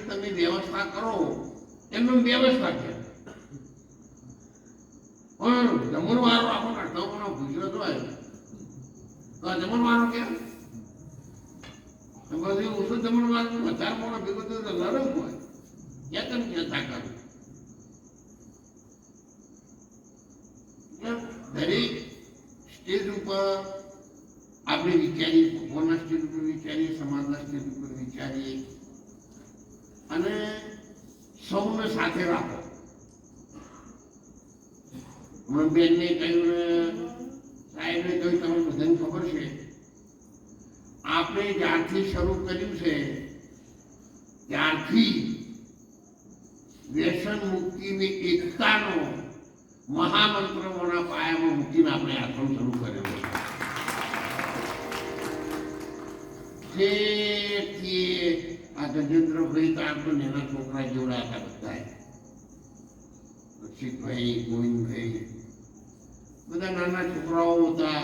તમે વ્યવસ્થા કરો એમનો વ્યવસ્થા છે. પણ જમણવારો આપણને અડધો ગુજરાત હોય તો આ જમણવારો કેમ પછી ઓછું જમણવારો વધારે મોડો ભેગો થયો તો લડમ હોય ક્યાં તમે ચિંતા કરો. દરેક સ્ટેજ ઉપર આપણે વિચારીએ, ભગવાનના સ્ટેજ ઉપર વિચારીએ, સમાજના સ્ટેજ ઉપર વિચારીએ અને સૌને સાથે રાખો. બેનને કહ્યું ને સાહેબને કહ્યું, તમને બધાને ખબર છે આપણે જ્યારથી શરૂ કર્યું છે ત્યારથી વ્યસન મુક્તિની એકતાનો મહામંત્રોના પાયામાં મૂકીને આપણે આશ્રમ શરૂ કરેલો છે. આ ગજેન્દ્રભાઈ તો આપણે નાના છોકરા જેવડા હતા બધા, રક્ષિતભાઈ, ગોવિંદભાઈ, બધા નાના છોકરાઓ હતા,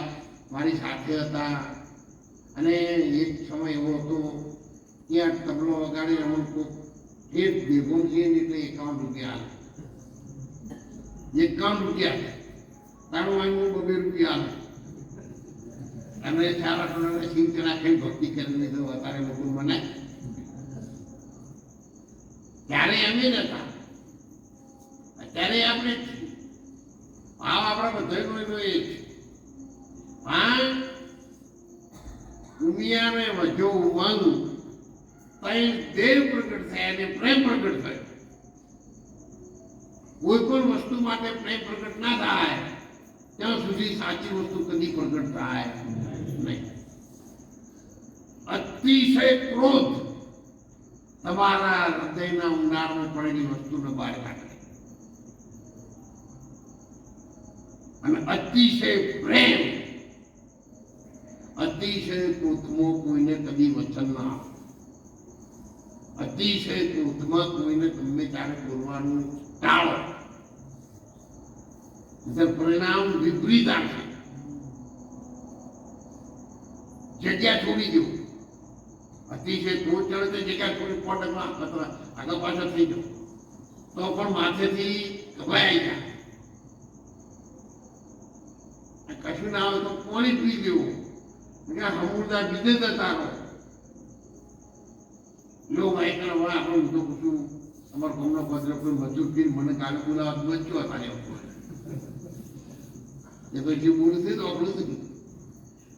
મારી સાથે હતા. અને એક સમય એવો હતો ત્યાં તબલો વગાડી અમુક એક ભેગો છે ને એટલે 51 રૂપિયા, 51 રૂપિયા તારું વાંચવું 2 રૂપિયા અને 4 અઠવાડિયાના સિંહ રાખીને ભક્તિ કરી લીધો. અત્યારે લોકો મને ત્યારે અમે નતા, અત્યારે આપણે ભાવ આપણા બધાનો એ છે. પણ દુનિયાને વધુ ઉમંગ તઈ દેવ પ્રગટ થયા અને પ્રેમ પ્રગટ થયો. કોઈ પણ વસ્તુ માટે પ્રેમ પ્રગટ ના થાય ત્યાં સુધી સાચી વસ્તુ કદી પ્રગટ થાય નહીં. અતિશય ક્રોધ તમારા હૃદયના ઊંડાણમાં પડેલી વસ્તુને બહાર કાઢે અને અતિશય પ્રેમ, અતિશય ક્રોધમાં કોઈને કદી વચન ના આપે. અતિશય ક્રોધમાં કોઈને ગમે ત્યારે બોલવાનું ટાળો, પરિણામ વિપરીત આવશે. જગ્યા છોડી દો. અતિશય ક્રોધ ચડે તો જગ્યા છોડી પોટકમાં આગળ પાછળ થઈ જાઓ તો પણ માથેથી ગભરાઈ જાય. કશું ના આવે તો પાણી પી દેવું, સમુદાય બીજે જતા રહો. લો ભાઈ કરવા આપણે હું તો પૂછું અમારા ગામનો ભદ્ર કોઈ મજૂર પીર મને કાલે બોલાવા બચ્યો હતા એ પછી બોલું થયું તો આપણું થયું.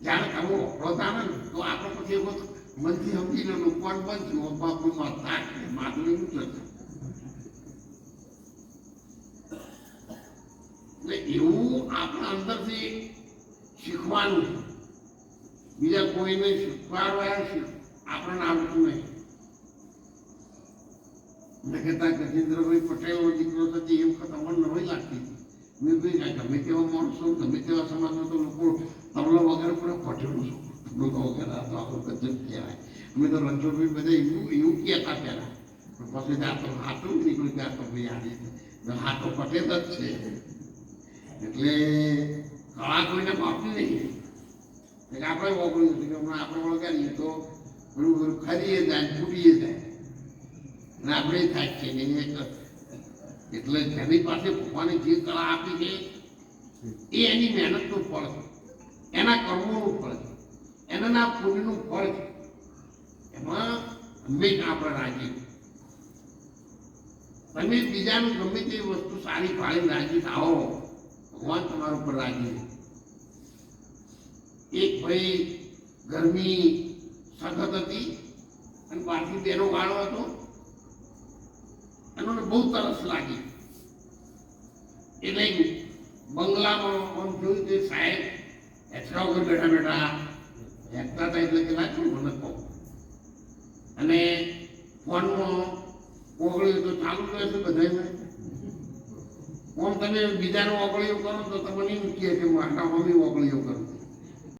જ્યારે તમે હોતા ને તો આપણે પછી એવું મનથી સમજી લો કોણ બનશું બાપુમાં તાક માથું એવું થશે. એટલે એવું આપણા અંદરથી શીખવાનું, બીજા કોઈને શીખવાડવા આપણને આવડતું નહીં. મેં કહેતા ગજેન્દ્રભાઈ પટેલનો દીકરો થતી એ વખત અમને નવાઈ લાગતી હતી. મેં ભાઈ ગમે તેવા માણસો, ગમે તેવા સમાજમાં તો લોકો તબલો વગેરે પણ પટેલું છું તબલો વગેરે તો આપણું ગજબ કહેવાય. અમે તો રણછોડભાઈ બધા એવું કહેતા પહેલા, પણ પછી આ તો હાથું નીકળ્યું ત્યાં તો ભાઈ આવી હાથો પટેલ જ છે. એટલે કળા કોઈને માપતી નહીં. એટલે આપણે વગડ્યું છે કે હમણાં આપણે વળગાડીએ તો બધું બધું ખરીએ જાય, ફૂટીએ જાય અને આપણે થાય છે ને. એટલે જેની પાસે ભગવાને જે કળા આપી છે એ એની મહેનતનું ફળ છે, એના કર્મોનું ફળ છે, એના પુણ્યનું ફળ છે. એમાં હંમેશા આપણે રાજી. તમે બીજાનું ગમે તે વસ્તુ સારી પાડી રાજી થાઓ, ભગવાન તમારા ઉપર રાજી. એક ભાઈ ગરમી સખત હતી અને પાછી બેનો વાળો હતો, એનો બહુ તરસ લાગી. એટલે બંગલામાં આમ જોયું કે સાહેબ હેચકા વગર બેઠા બેઠા હેચતા હતા એટલે કે લાગ્યું મને કહો. અને ફોનમાં ઓગળ્યું તો ચાલુ રહેશે બધાને. આમ તમે બીજાનો ઓગળ્યો કરો તો તમને એમ કહે કે મારા મમ્મી ઓગળ્યો કરો.